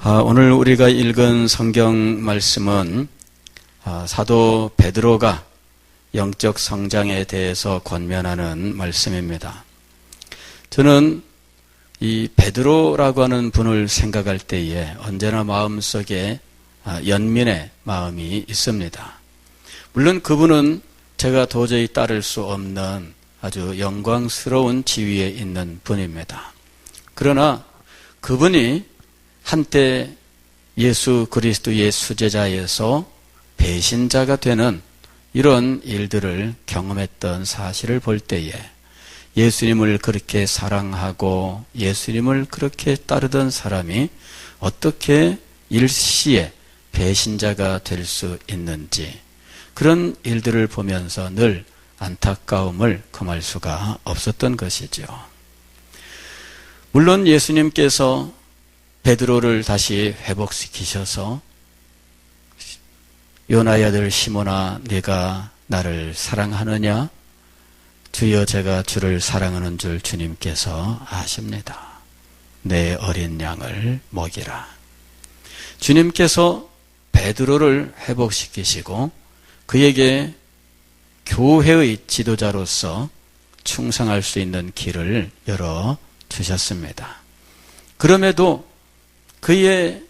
오늘 우리가 읽은 성경 말씀은 사도 베드로가 영적 성장에 대해서 권면하는 말씀입니다. 저는 이 베드로라고 하는 분을 생각할 때에 언제나 마음속에 연민의 마음이 있습니다. 물론 그분은 제가 도저히 따를 수 없는 아주 영광스러운 지위에 있는 분입니다. 그러나 그분이 한때 예수 그리스도의 수제자에서 배신자가 되는 이런 일들을 경험했던 사실을 볼 때에 예수님을 그렇게 사랑하고 예수님을 그렇게 따르던 사람이 어떻게 일시에 배신자가 될 수 있는지, 그런 일들을 보면서 늘 안타까움을 금할 수가 없었던 것이죠. 물론 예수님께서 베드로를 다시 회복시키셔서 요나의 아들 시몬아, 네가 나를 사랑하느냐? 주여, 제가 주를 사랑하는 줄 주님께서 아십니다. 내 어린 양을 먹이라. 주님께서 베드로를 회복시키시고 그에게 교회의 지도자로서 충성할 수 있는 길을 열어주셨습니다. 그럼에도 그의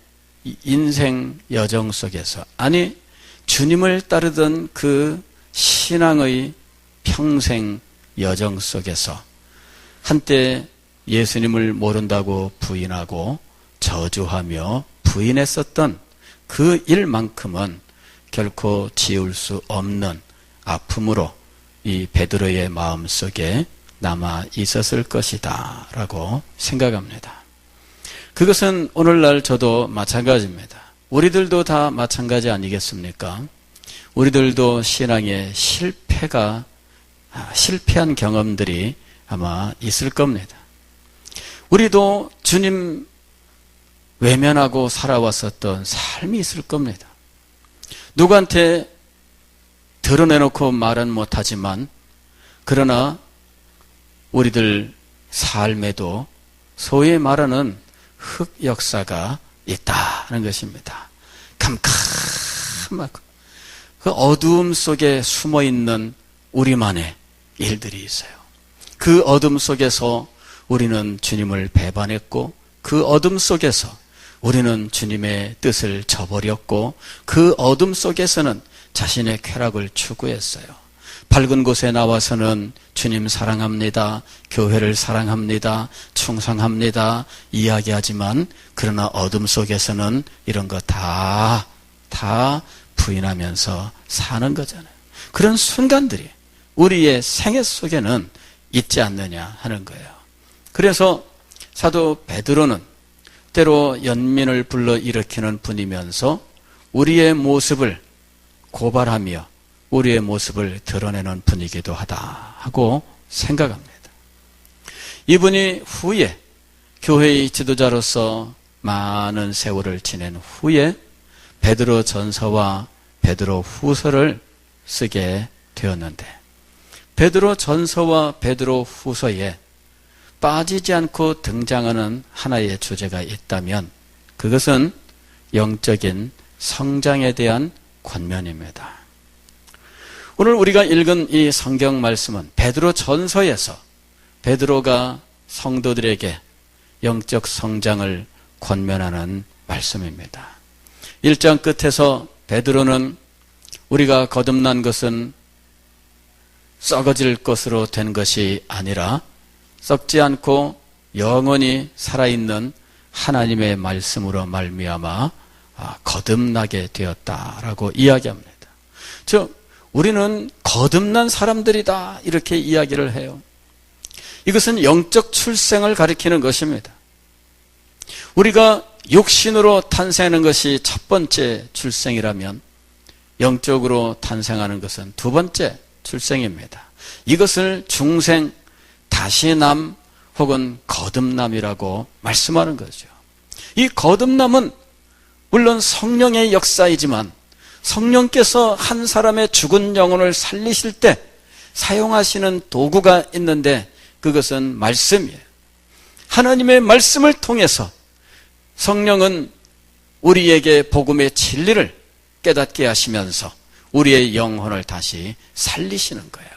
인생 여정 속에서, 아니 주님을 따르던 그 신앙의 평생 여정 속에서 한때 예수님을 모른다고 부인하고 저주하며 부인했었던 그 일만큼은 결코 지울 수 없는 아픔으로 이 베드로의 마음속에 남아 있었을 것이다 라고 생각합니다. 그것은 오늘날 저도 마찬가지입니다. 우리들도 다 마찬가지 아니겠습니까? 우리들도 신앙의 실패한 경험들이 아마 있을 겁니다. 우리도 주님 외면하고 살아왔었던 삶이 있을 겁니다. 누구한테 드러내놓고 말은 못하지만, 그러나 우리들 삶에도 소위 말하는 흑역사가 있다는 것입니다. 캄캄하고 그 어두움 속에 숨어있는 우리만의 일들이 있어요. 그 어둠 속에서 우리는 주님을 배반했고, 그 어둠 속에서 우리는 주님의 뜻을 저버렸고, 그 어둠 속에서는 자신의 쾌락을 추구했어요. 밝은 곳에 나와서는 주님 사랑합니다, 교회를 사랑합니다, 충성합니다 이야기하지만, 그러나 어둠 속에서는 이런 거 다 부인하면서 사는 거잖아요. 그런 순간들이 우리의 생애 속에는 있지 않느냐 하는 거예요. 그래서 사도 베드로는 때로 연민을 불러일으키는 분이면서 우리의 모습을 고발하며 우리의 모습을 드러내는 분이기도 하다 하고 생각합니다. 이분이 후에 교회의 지도자로서 많은 세월을 지낸 후에 베드로 전서와 베드로 후서를 쓰게 되었는데, 베드로 전서와 베드로 후서에 빠지지 않고 등장하는 하나의 주제가 있다면 그것은 영적인 성장에 대한 권면입니다. 오늘 우리가 읽은 이 성경 말씀은 베드로 전서에서 베드로가 성도들에게 영적 성장을 권면하는 말씀입니다. 1장 끝에서 베드로는 우리가 거듭난 것은 썩어질 것으로 된 것이 아니라 썩지 않고 영원히 살아있는 하나님의 말씀으로 말미암아 거듭나게 되었다라고 이야기합니다. 즉 우리는 거듭난 사람들이다 이렇게 이야기를 해요. 이것은 영적 출생을 가리키는 것입니다. 우리가 육신으로 탄생하는 것이 첫 번째 출생이라면 영적으로 탄생하는 것은 두 번째 출생입니다. 이것을 중생, 다시남 혹은 거듭남이라고 말씀하는 거죠. 이 거듭남은 물론 성령의 역사이지만 성령께서 한 사람의 죽은 영혼을 살리실 때 사용하시는 도구가 있는데 그것은 말씀이에요. 하나님의 말씀을 통해서 성령은 우리에게 복음의 진리를 깨닫게 하시면서 우리의 영혼을 다시 살리시는 거예요.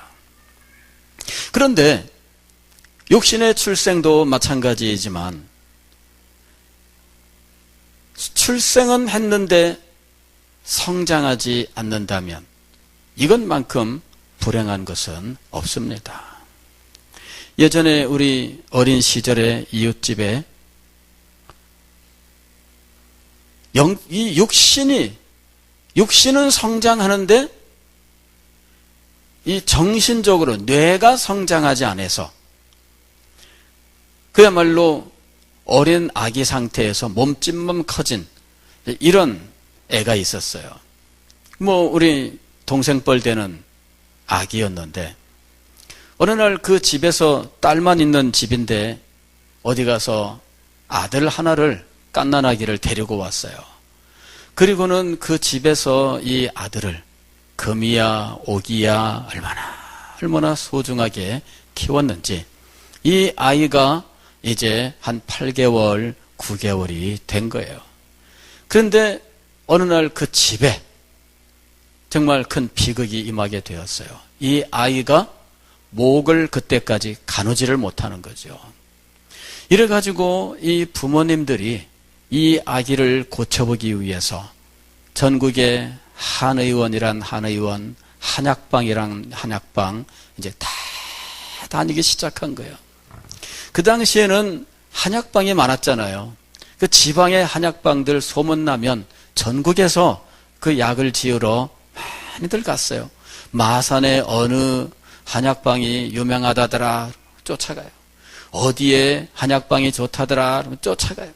그런데 육신의 출생도 마찬가지이지만 출생은 했는데 성장하지 않는다면 이것만큼 불행한 것은 없습니다. 예전에 우리 어린 시절에 이웃집에 이 육신은 성장하는데 이 정신적으로 뇌가 성장하지 않아서 그야말로 어린 아기 상태에서 몸집만 커진 이런 애가 있었어요. 우리 동생 뻘 되는 아기였는데 어느 날 그 집에서 딸만 있는 집인데 어디 가서 아들 하나를 갓난아기를 데리고 왔어요. 그리고는 그 집에서 이 아들을 금이야 오기야 얼마나 소중하게 키웠는지 이 아이가 이제 한 8개월, 9개월이 된 거예요. 그런데 어느 날 그 집에 정말 큰 비극이 임하게 되었어요. 이 아이가 목을 그때까지 가누지를 못하는 거죠. 이래가지고 이 부모님들이 이 아기를 고쳐보기 위해서 전국에 한의원이란 한의원, 한약방이란 한약방 이제 다 다니기 시작한 거예요. 그 당시에는 한약방이 많았잖아요. 그 지방의 한약방들 소문나면 전국에서 그 약을 지으러 많이들 갔어요. 마산에 어느 한약방이 유명하다더라 쫓아가요. 어디에 한약방이 좋다더라 그러면 쫓아가요.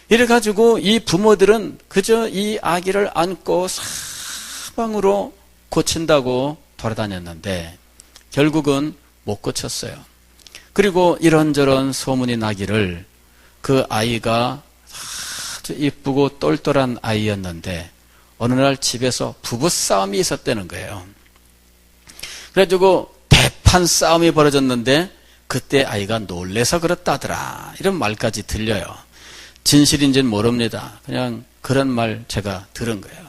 이래가지고 이 부모들은 그저 이 아기를 안고 사방으로 고친다고 돌아다녔는데 결국은 못 고쳤어요. 그리고 이런저런 소문이 나기를 그 아이가 아주 이쁘고 똘똘한 아이였는데 어느 날 집에서 부부싸움이 있었다는 거예요. 그래가지고 대판 싸움이 벌어졌는데 그때 아이가 놀래서 그렇다더라 이런 말까지 들려요. 진실인지는 모릅니다. 그냥 그런 말 제가 들은 거예요.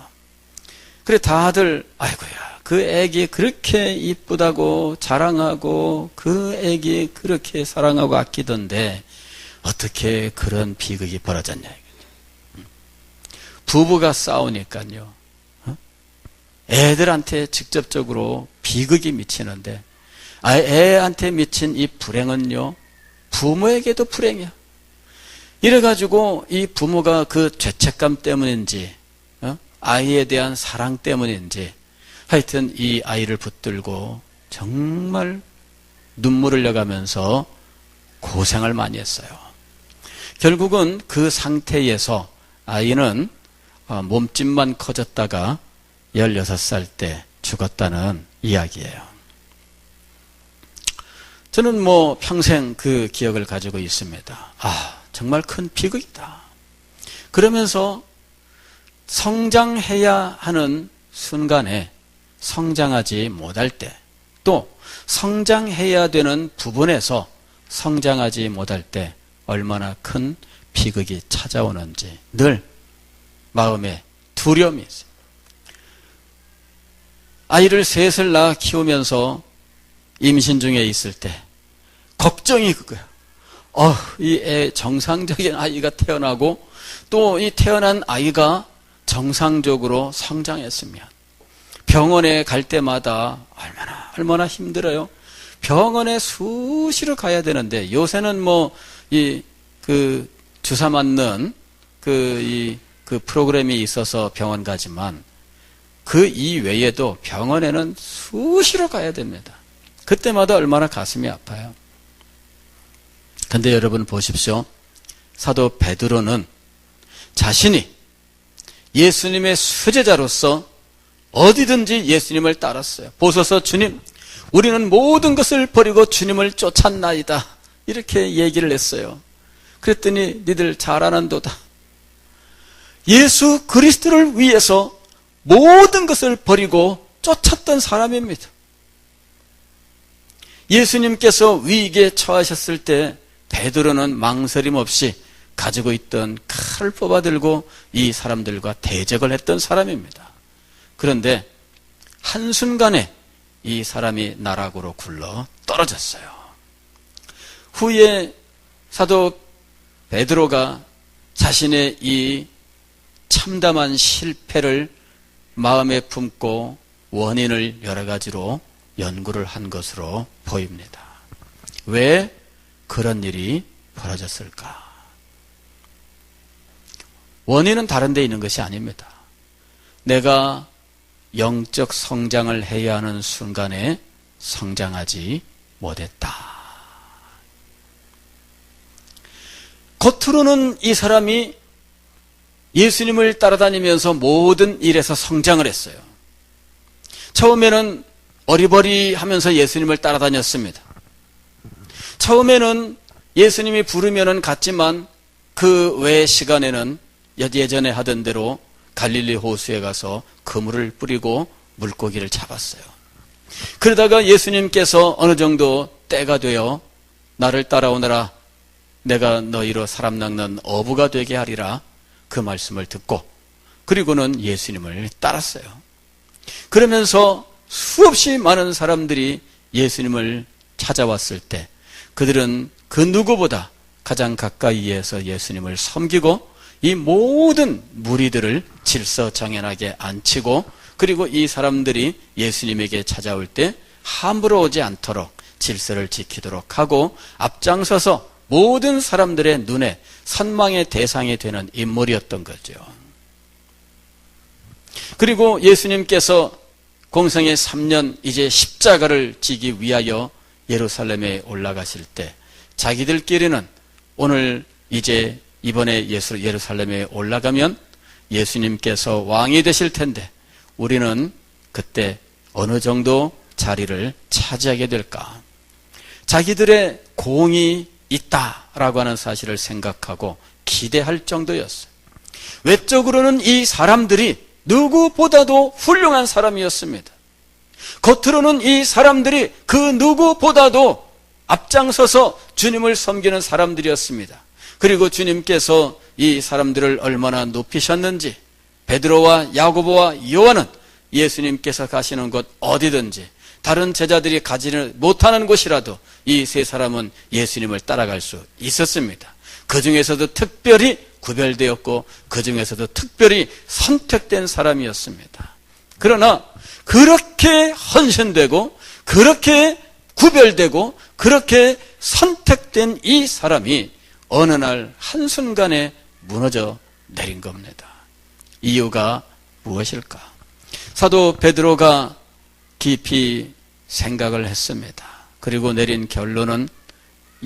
그래 다들 아이고야 그 애기 그렇게 이쁘다고 자랑하고 그 애기 그렇게 사랑하고 아끼던데 어떻게 그런 비극이 벌어졌냐. 부부가 싸우니까요. 애들한테 직접적으로 비극이 미치는데 애한테 미친 이 불행은요. 부모에게도 불행이야. 이래가지고 이 부모가 그 죄책감 때문인지 아이에 대한 사랑 때문인지 하여튼 이 아이를 붙들고 정말 눈물 흘려가면서 고생을 많이 했어요. 결국은 그 상태에서 아이는 몸집만 커졌다가 16살 때 죽었다는 이야기예요. 저는 평생 그 기억을 가지고 있습니다. 정말 큰 비극이다. 그러면서 성장해야 하는 순간에 성장하지 못할 때, 또 성장해야 되는 부분에서 성장하지 못할 때 얼마나 큰 비극이 찾아오는지 늘 마음에 두려움이 있어요. 아이를 셋을 낳아 키우면서 임신 중에 있을 때 걱정이 그거야. 이 애 정상적인 아이가 태어나고 또 이 태어난 아이가 정상적으로 성장했으면 병원에 갈 때마다 얼마나 힘들어요. 병원에 수시로 가야 되는데 요새는 그 주사 맞는 그 프로그램이 있어서 병원 가지만 그 이외에도 병원에는 수시로 가야 됩니다. 그때마다 얼마나 가슴이 아파요. 근데 여러분 보십시오. 사도 베드로는 자신이 예수님의 수제자로서 어디든지 예수님을 따랐어요. 보소서 주님, 우리는 모든 것을 버리고 주님을 쫓았나이다. 이렇게 얘기를 했어요. 그랬더니 니들 잘 아는도다. 예수 그리스도를 위해서 모든 것을 버리고 쫓았던 사람입니다. 예수님께서 위기에 처하셨을 때 베드로는 망설임 없이 가지고 있던 칼을 뽑아들고 이 사람들과 대적을 했던 사람입니다. 그런데 한순간에 이 사람이 나락으로 굴러 떨어졌어요. 후에 사도 베드로가 자신의 이 참담한 실패를 마음에 품고 원인을 여러 가지로 연구를 한 것으로 보입니다. 왜 그런 일이 벌어졌을까? 원인은 다른 데 있는 것이 아닙니다. 내가 영적 성장을 해야 하는 순간에 성장하지 못했다. 겉으로는 이 사람이 예수님을 따라다니면서 모든 일에서 성장을 했어요. 처음에는 어리버리하면서 예수님을 따라다녔습니다. 처음에는 예수님이 부르면은 갔지만 그 외 시간에는 예전에 하던 대로 갈릴리 호수에 가서 그물을 뿌리고 물고기를 잡았어요. 그러다가 예수님께서 어느 정도 때가 되어 나를 따라오너라, 내가 너희로 사람 낚는 어부가 되게 하리라, 그 말씀을 듣고 그리고는 예수님을 따랐어요. 그러면서 수없이 많은 사람들이 예수님을 찾아왔을 때 그들은 그 누구보다 가장 가까이에서 예수님을 섬기고 이 모든 무리들을 질서정연하게 앉히고 그리고 이 사람들이 예수님에게 찾아올 때 함부로 오지 않도록 질서를 지키도록 하고 앞장서서 모든 사람들의 눈에 선망의 대상이 되는 인물이었던 거죠. 그리고 예수님께서 공생의 3년 이제 십자가를 지기 위하여 예루살렘에 올라가실 때 자기들끼리는 오늘 이제 이번에 예루살렘에 올라가면 예수님께서 왕이 되실 텐데 우리는 그때 어느 정도 자리를 차지하게 될까? 자기들의 공이 있다라고 하는 사실을 생각하고 기대할 정도였어요. 외적으로는 이 사람들이 누구보다도 훌륭한 사람이었습니다. 겉으로는 이 사람들이 그 누구보다도 앞장서서 주님을 섬기는 사람들이었습니다. 그리고 주님께서 이 사람들을 얼마나 높이셨는지 베드로와 야고보와 요한은 예수님께서 가시는 곳 어디든지 다른 제자들이 가지 못하는 곳이라도 이 세 사람은 예수님을 따라갈 수 있었습니다. 그 중에서도 특별히 구별되었고 그 중에서도 특별히 선택된 사람이었습니다. 그러나 그렇게 헌신되고 그렇게 구별되고 그렇게 선택된 이 사람이 어느 날 한순간에 무너져 내린 겁니다. 이유가 무엇일까? 사도 베드로가 깊이 생각을 했습니다. 그리고 내린 결론은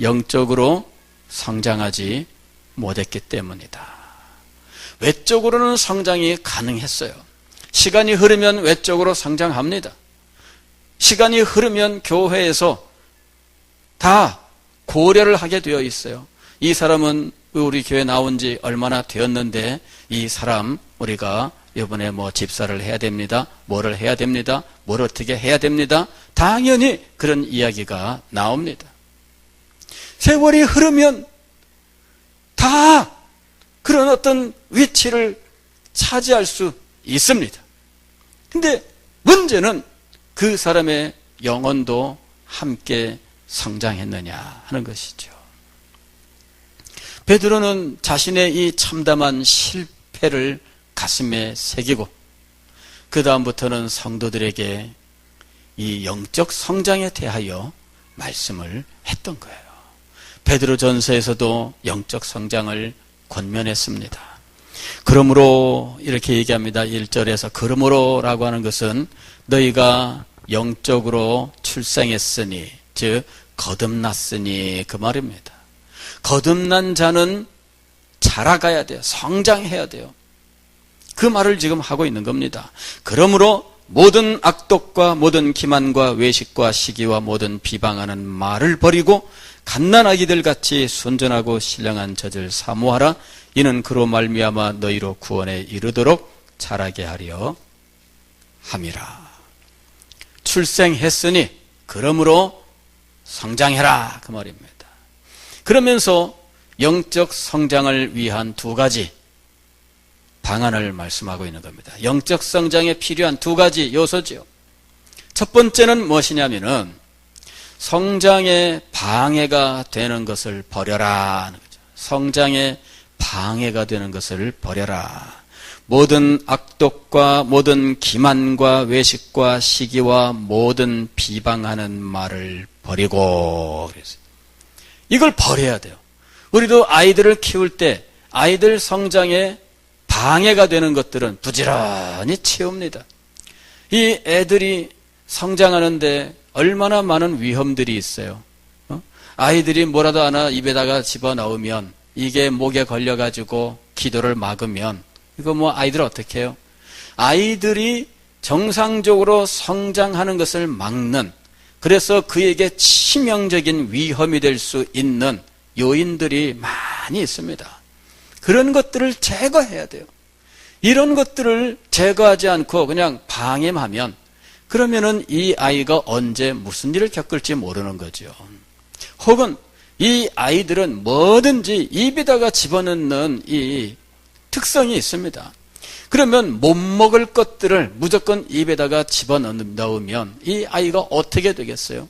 영적으로 성장하지 못했기 때문이다. 외적으로는 성장이 가능했어요. 시간이 흐르면 외적으로 성장합니다. 시간이 흐르면 교회에서 다 고려를 하게 되어 있어요. 이 사람은 우리 교회 나온 지 얼마나 되었는데 이 사람 우리가 이번에 뭐 집사를 해야 됩니다. 뭐를 해야 됩니다. 뭘 어떻게 해야 됩니다. 당연히 그런 이야기가 나옵니다. 세월이 흐르면 다 그런 어떤 위치를 차지할 수 있습니다. 근데 문제는 그 사람의 영혼도 함께 성장했느냐 하는 것이죠. 베드로는 자신의 이 참담한 실패를 가슴에 새기고 그 다음부터는 성도들에게 이 영적 성장에 대하여 말씀을 했던 거예요. 베드로전서에서도 영적 성장을 권면했습니다. 그러므로 이렇게 얘기합니다. 1절에서 그러므로라고 하는 것은 너희가 영적으로 출생했으니 즉 거듭났으니 그 말입니다. 거듭난 자는 자라가야 돼요. 성장해야 돼요. 그 말을 지금 하고 있는 겁니다. 그러므로 모든 악독과 모든 기만과 외식과 시기와 모든 비방하는 말을 버리고 갓난아기들 같이 순전하고 신령한 젖을 사모하라. 이는 그로 말미암아 너희로 구원에 이르도록 자라게 하려 함이라. 출생했으니 그러므로 성장해라 그 말입니다. 그러면서 영적 성장을 위한 두 가지 방안을 말씀하고 있는 겁니다. 영적 성장에 필요한 두 가지 요소지요. 첫 번째는 무엇이냐면은 성장에 방해가 되는 것을 버려라 하는 거죠. 성장에 방해가 되는 것을 버려라. 모든 악독과 모든 기만과 외식과 시기와 모든 비방하는 말을 버리고 그랬어요. 이걸 버려야 돼요. 우리도 아이들을 키울 때 아이들 성장에 방해가 되는 것들은 부지런히 치웁니다. 이 애들이 성장하는데 얼마나 많은 위험들이 있어요. 아이들이 뭐라도 하나 입에다가 집어넣으면 이게 목에 걸려가지고 기도를 막으면 이거 뭐 아이들 어떻게 해요? 아이들이 정상적으로 성장하는 것을 막는, 그래서 그에게 치명적인 위험이 될 수 있는 요인들이 많이 있습니다. 그런 것들을 제거해야 돼요. 이런 것들을 제거하지 않고 그냥 방임하면 그러면은 이 아이가 언제 무슨 일을 겪을지 모르는 거죠. 혹은 이 아이들은 뭐든지 입에다가 집어넣는 이 특성이 있습니다. 그러면 못 먹을 것들을 무조건 입에다가 집어넣으면 이 아이가 어떻게 되겠어요?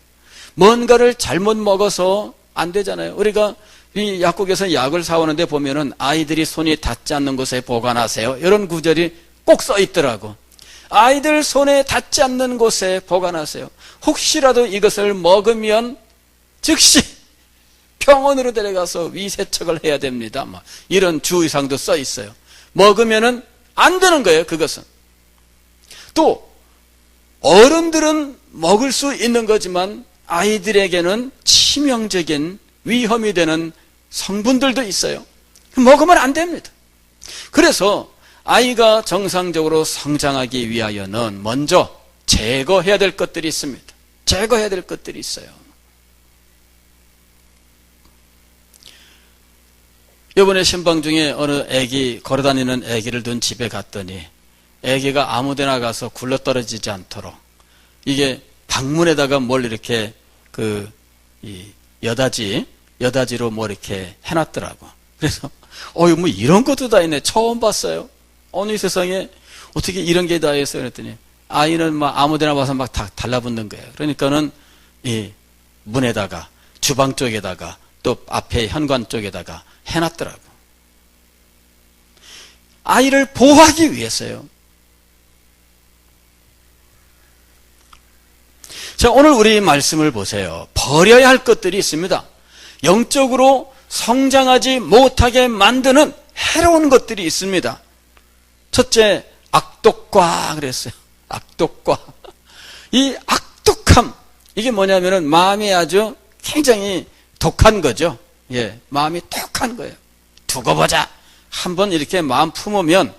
뭔가를 잘못 먹어서 안 되잖아요. 우리가 이 약국에서 약을 사오는데 보면은 아이들이 손이 닿지 않는 곳에 보관하세요. 이런 구절이 꼭 써 있더라고. 아이들 손에 닿지 않는 곳에 보관하세요. 혹시라도 이것을 먹으면 즉시 병원으로 데려가서 위세척을 해야 됩니다. 이런 주의사항도 써 있어요. 먹으면은 안 되는 거예요, 그것은. 또 어른들은 먹을 수 있는 거지만 아이들에게는 치명적인 위험이 되는 성분들도 있어요. 먹으면 안 됩니다. 그래서 아이가 정상적으로 성장하기 위하여는 먼저 제거해야 될 것들이 있습니다. 제거해야 될 것들이 있어요. 이번에 신방 중에 어느 애기, 걸어다니는 애기를 둔 집에 갔더니 애기가 아무데나 가서 굴러떨어지지 않도록 이게 방문에다가 뭘 이렇게 여다지로 뭐 이렇게 해놨더라고. 그래서 뭐 이런 것도 다 있네. 처음 봤어요. 어느 세상에 어떻게 이런 게 다 있어요. 그랬더니 아이는 막 아무데나 와서 막 다 달라붙는 거예요. 그러니까는 이 문에다가 주방 쪽에다가 또 앞에 현관 쪽에다가 해놨더라고. 아이를 보호하기 위해서요. 자, 오늘 우리 말씀을 보세요. 버려야 할 것들이 있습니다. 영적으로 성장하지 못하게 만드는 해로운 것들이 있습니다. 첫째, 악독과 그랬어요. 악독과. 이 악독함, 이게 뭐냐면은 마음이 아주 굉장히 독한 거죠. 예, 마음이 독한 거예요. 두고 보자. 한번 이렇게 마음 품으면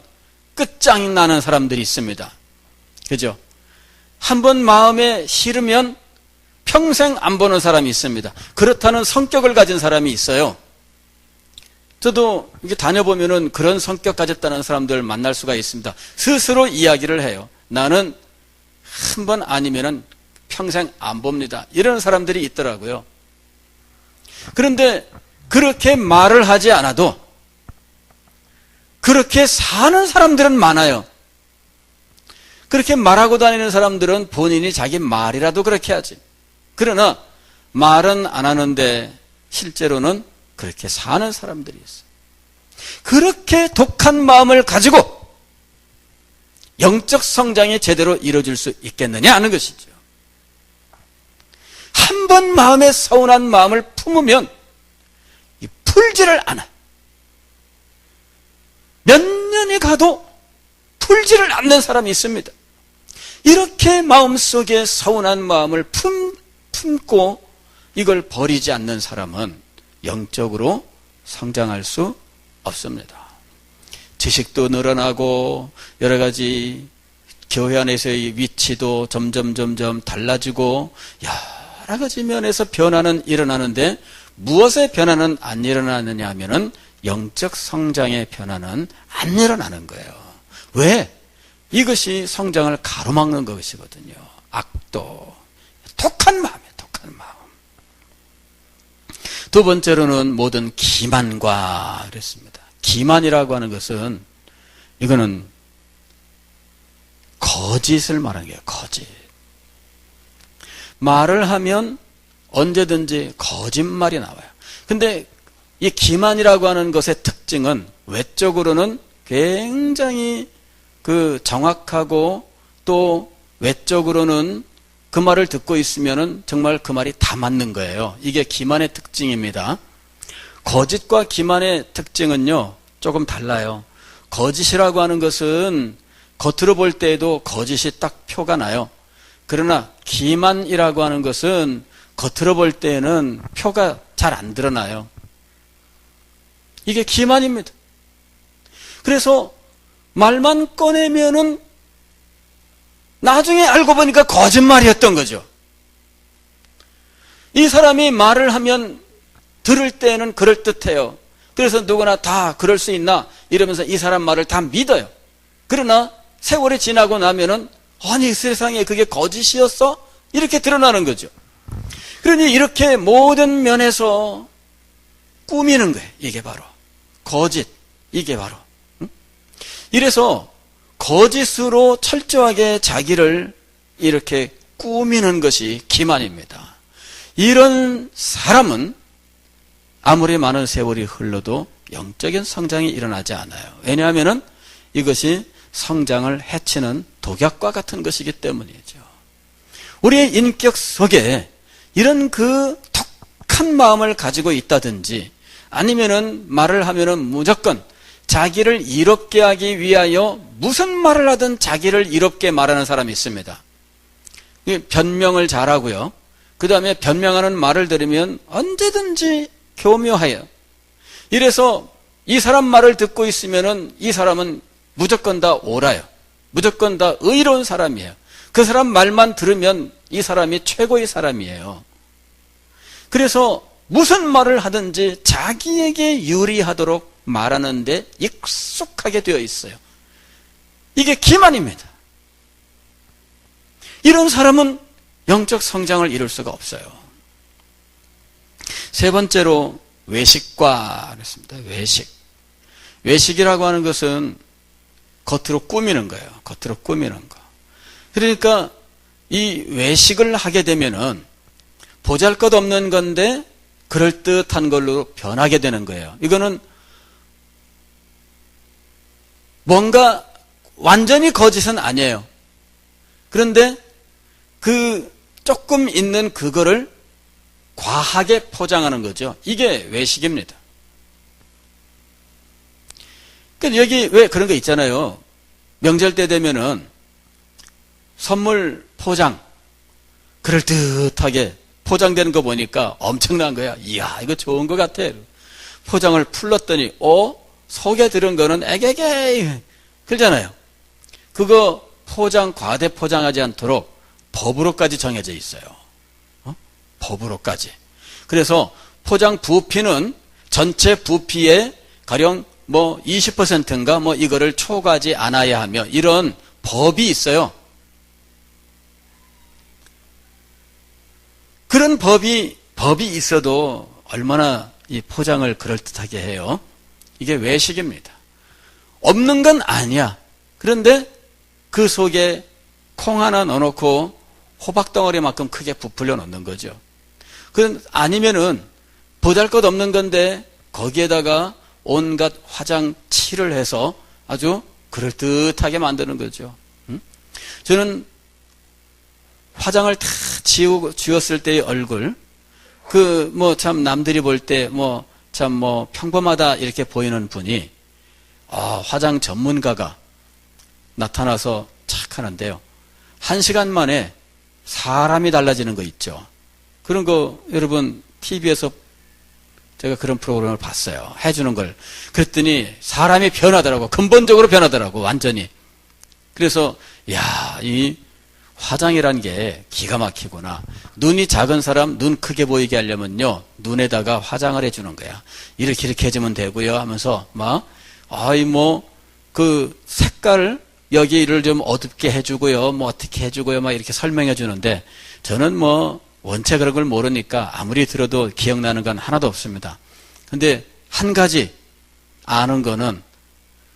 끝장이 나는 사람들이 있습니다. 그죠? 한번 마음에 싫으면 평생 안 보는 사람이 있습니다. 그렇다는 성격을 가진 사람이 있어요. 저도 이렇게 다녀보면은 그런 성격 가졌다는 사람들 만날 수가 있습니다. 스스로 이야기를 해요. 나는 한 번 아니면은 평생 안 봅니다. 이런 사람들이 있더라고요. 그런데 그렇게 말을 하지 않아도 그렇게 사는 사람들은 많아요. 그렇게 말하고 다니는 사람들은 본인이 자기 말이라도 그렇게 하지. 그러나 말은 안 하는데 실제로는 그렇게 사는 사람들이 있어요. 그렇게 독한 마음을 가지고 영적 성장이 제대로 이루어질 수 있겠느냐 하는 것이죠. 한 번 마음에 서운한 마음을 품으면 풀지를 않아. 몇 년이 가도 풀지를 않는 사람이 있습니다. 이렇게 마음속에 서운한 마음을 품고 이걸 버리지 않는 사람은 영적으로 성장할 수 없습니다. 지식도 늘어나고 여러 가지 교회 안에서의 위치도 점점 달라지고 여러 가지 면에서 변화는 일어나는데 무엇의 변화는 안 일어나느냐 하면은 영적 성장의 변화는 안 일어나는 거예요. 왜? 이것이 성장을 가로막는 것이거든요. 악도. 독한 마음이에요. 독한 마음. 두 번째로는 모든 기만과 그랬습니다. 기만이라고 하는 것은 이거는 거짓을 말하는 거예요. 거짓. 말을 하면 언제든지 거짓말이 나와요. 근데 이 기만이라고 하는 것의 특징은 외적으로는 굉장히 정확하고 또 외적으로는 그 말을 듣고 있으면은 정말 그 말이 다 맞는 거예요. 이게 기만의 특징입니다. 거짓과 기만의 특징은요, 조금 달라요. 거짓이라고 하는 것은 겉으로 볼 때에도 거짓이 딱 표가 나요. 그러나 기만이라고 하는 것은 겉으로 볼 때에는 표가 잘 안 드러나요. 이게 기만입니다. 그래서 말만 꺼내면은 나중에 알고 보니까 거짓말이었던 거죠. 이 사람이 말을 하면 들을 때는 그럴듯해요. 그래서 누구나 다 그럴 수 있나 이러면서 이 사람 말을 다 믿어요. 그러나 세월이 지나고 나면은 아니 세상에 그게 거짓이었어? 이렇게 드러나는 거죠. 그러니 이렇게 모든 면에서 꾸미는 거예요. 이게 바로 거짓. 이게 바로. 이래서 거짓으로 철저하게 자기를 이렇게 꾸미는 것이 기만입니다. 이런 사람은 아무리 많은 세월이 흘러도 영적인 성장이 일어나지 않아요. 왜냐하면 이것이 성장을 해치는 독약과 같은 것이기 때문이죠. 우리의 인격 속에 이런 독한 마음을 가지고 있다든지 아니면은 말을 하면은 무조건 자기를 이롭게 하기 위하여 무슨 말을 하든 자기를 이롭게 말하는 사람이 있습니다. 변명을 잘하고요. 그 다음에 변명하는 말을 들으면 언제든지 교묘해요. 이래서 이 사람 말을 듣고 있으면은 이 사람은 무조건 다 옳아요. 무조건 다 의로운 사람이에요. 그 사람 말만 들으면 이 사람이 최고의 사람이에요. 그래서 무슨 말을 하든지 자기에게 유리하도록 말하는데 익숙하게 되어 있어요. 이게 기만입니다. 이런 사람은 영적 성장을 이룰 수가 없어요. 세 번째로 외식과 그랬습니다. 외식. 외식이라고 하는 것은 겉으로 꾸미는 거예요. 겉으로 꾸미는 거. 그러니까 이 외식을 하게 되면은 보잘것없는 건데 그럴듯한 걸로 변하게 되는 거예요. 이거는 뭔가 완전히 거짓은 아니에요. 그런데 그 조금 있는 그거를 과하게 포장하는 거죠. 이게 외식입니다. 그러니까 여기 왜 그런 거 있잖아요. 명절 때 되면은 선물 포장 그럴듯하게 포장되는 거 보니까 엄청난 거야. 이야 이거 좋은 것 같아. 포장을 풀렀더니 속에 들은 거는 애게게 그러잖아요. 그거 포장 과대 포장하지 않도록 법으로까지 정해져 있어요. 법으로까지. 그래서 포장 부피는 전체 부피의 가령 20%인가 이거를 초과하지 않아야 하며 이런 법이 있어요. 그런 법이 있어도 얼마나 이 포장을 그럴듯하게 해요. 이게 외식입니다. 없는 건 아니야. 그런데 그 속에 콩 하나 넣어놓고 호박덩어리만큼 크게 부풀려 놓는 거죠. 아니면은 보잘것없는 건데 거기에다가 온갖 화장칠을 해서 아주 그럴듯하게 만드는 거죠. 저는 화장을 다 지웠을 때의 얼굴, 참 남들이 볼 때 평범하다 이렇게 보이는 분이 화장 전문가가 나타나서 착 하는데요. 1시간 만에 사람이 달라지는 거 있죠. 그런 거 여러분 TV에서 제가 그런 프로그램을 봤어요. 해주는 걸. 그랬더니 사람이 변하더라고. 근본적으로 변하더라고. 완전히. 그래서 이 화장이란 게 기가 막히구나. 눈이 작은 사람 눈 크게 보이게 하려면요. 눈에다가 화장을 해주는 거야. 이렇게 해주면 되고요. 하면서 그 색깔을 여기를 좀 어둡게 해주고요. 어떻게 해주고요. 이렇게 설명해 주는데 저는 원체 그런 걸 모르니까 아무리 들어도 기억나는 건 하나도 없습니다. 근데 한 가지 아는 거는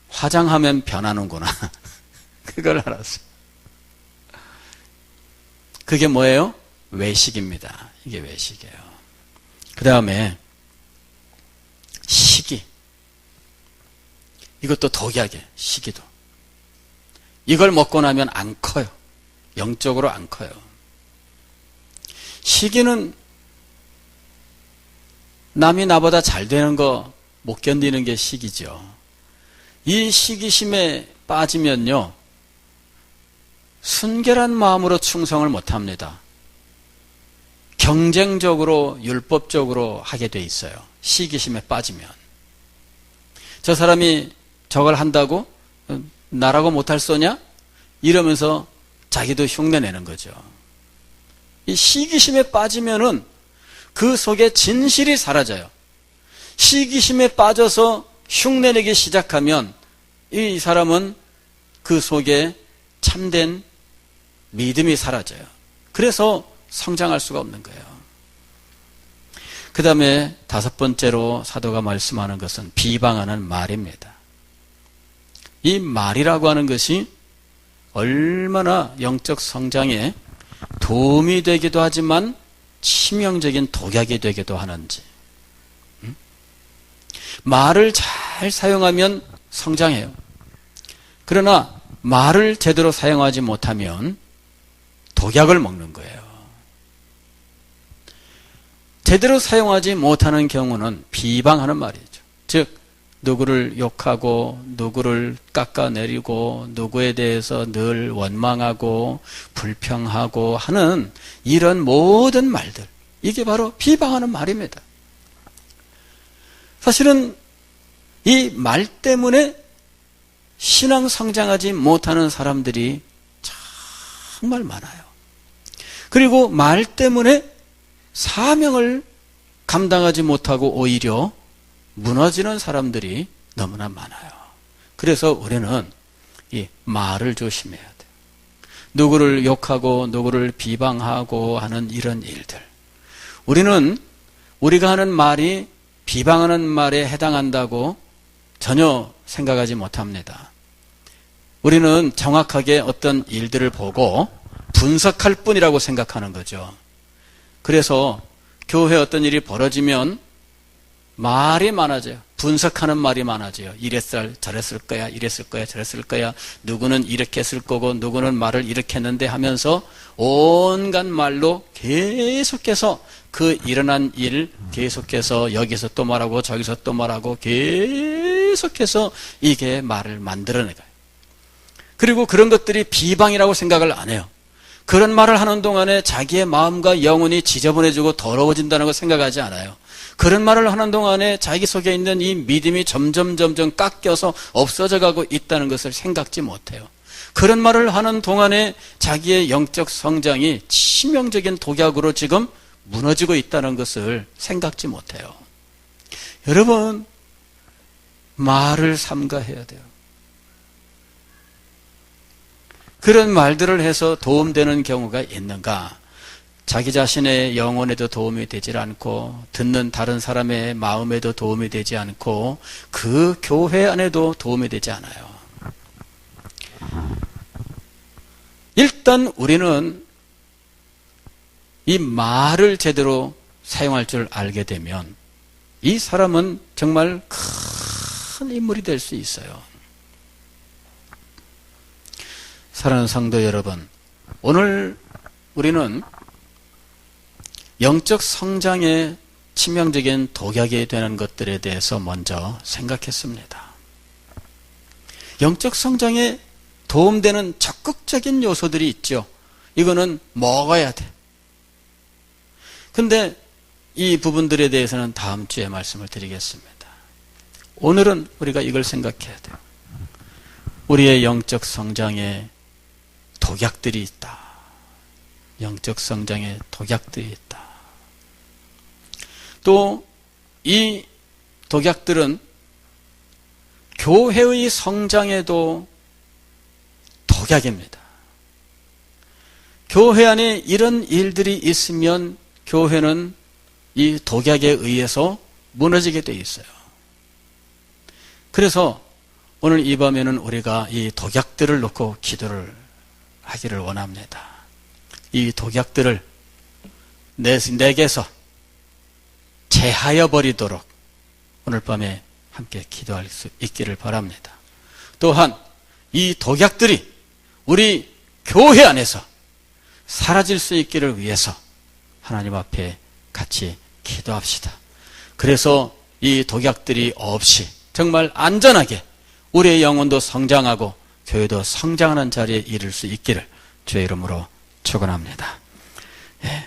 화장하면 변하는구나. 그걸 알았어요. 그게 뭐예요? 외식입니다. 이게 외식이에요. 그 다음에 시기. 이것도 독약이에요. 시기도. 이걸 먹고 나면 안 커요. 영적으로 안 커요. 시기는 남이 나보다 잘 되는 거 못 견디는 게 시기죠. 이 시기심에 빠지면요, 순결한 마음으로 충성을 못합니다. 경쟁적으로 율법적으로 하게 돼 있어요. 시기심에 빠지면. 저 사람이 저걸 한다고 나라고 못할 소냐? 이러면서 자기도 흉내내는 거죠. 이 시기심에 빠지면은 그 속에 진실이 사라져요. 시기심에 빠져서 흉내내기 시작하면 이 사람은 그 속에 참된 믿음이 사라져요. 그래서 성장할 수가 없는 거예요. 그 다음에 다섯 번째로 사도가 말씀하는 것은 비방하는 말입니다. 이 말이라고 하는 것이 얼마나 영적 성장에 도움이 되기도 하지만 치명적인 독약이 되기도 하는지. 말을 잘 사용하면 성장해요. 그러나 말을 제대로 사용하지 못하면 독약을 먹는 거예요. 제대로 사용하지 못하는 경우는 비방하는 말이죠. 즉 누구를 욕하고 누구를 깎아내리고 누구에 대해서 늘 원망하고 불평하고 하는 이런 모든 말들, 이게 바로 비방하는 말입니다. 사실은 이 말 때문에 신앙 성장하지 못하는 사람들이 정말 많아요. 그리고 말 때문에 사명을 감당하지 못하고 오히려 무너지는 사람들이 너무나 많아요. 그래서 우리는 이 말을 조심해야 돼요. 누구를 욕하고 누구를 비방하고 하는 이런 일들. 우리가 하는 말이 비방하는 말에 해당한다고 전혀 생각하지 못합니다. 우리는 정확하게 어떤 일들을 보고 분석할 뿐이라고 생각하는 거죠. 그래서 교회에 어떤 일이 벌어지면 말이 많아져요. 분석하는 말이 많아져요. 저랬을 거야, 이랬을 거야, 저랬을 거야. 누구는 이렇게 했을 거고 누구는 말을 이렇게 했는데 하면서 온갖 말로 계속해서 그 일어난 일 계속해서 여기서 또 말하고 저기서 또 말하고 계속해서 이게 말을 만들어내가요. 그리고 그런 것들이 비방이라고 생각을 안 해요. 그런 말을 하는 동안에 자기의 마음과 영혼이 지저분해지고 더러워진다는 걸 생각하지 않아요. 그런 말을 하는 동안에 자기 속에 있는 이 믿음이 점점 깎여서 없어져 가고 있다는 것을 생각지 못해요. 그런 말을 하는 동안에 자기의 영적 성장이 치명적인 독약으로 지금 무너지고 있다는 것을 생각지 못해요. 여러분, 말을 삼가해야 돼요. 그런 말들을 해서 도움되는 경우가 있는가? 자기 자신의 영혼에도 도움이 되질 않고 듣는 다른 사람의 마음에도 도움이 되지 않고 그 교회 안에도 도움이 되지 않아요. 일단 우리는 이 말을 제대로 사용할 줄 알게 되면 이 사람은 정말 큰 인물이 될 수 있어요. 사랑하는 성도 여러분, 오늘 우리는 영적 성장에 치명적인 독약이 되는 것들에 대해서 먼저 생각했습니다. 영적 성장에 도움되는 적극적인 요소들이 있죠. 이거는 먹어야 돼. 근데 이 부분들에 대해서는 다음 주에 말씀을 드리겠습니다. 오늘은 우리가 이걸 생각해야 돼요. 우리의 영적 성장에 독약들이 있다. 영적 성장에 독약들이 있다. 또 이 독약들은 교회의 성장에도 독약입니다. 교회 안에 이런 일들이 있으면 교회는 이 독약에 의해서 무너지게 돼 있어요. 그래서 오늘 이 밤에는 우리가 이 독약들을 놓고 기도를 하기를 원합니다. 이 독약들을 내게서 제하여 버리도록 오늘 밤에 함께 기도할 수 있기를 바랍니다. 또한 이 독약들이 우리 교회 안에서 사라질 수 있기를 위해서 하나님 앞에 같이 기도합시다. 그래서 이 독약들이 없이 정말 안전하게 우리의 영혼도 성장하고 교회도 성장하는 자리에 이를 수 있기를 주의 이름으로 축원합니다. 예,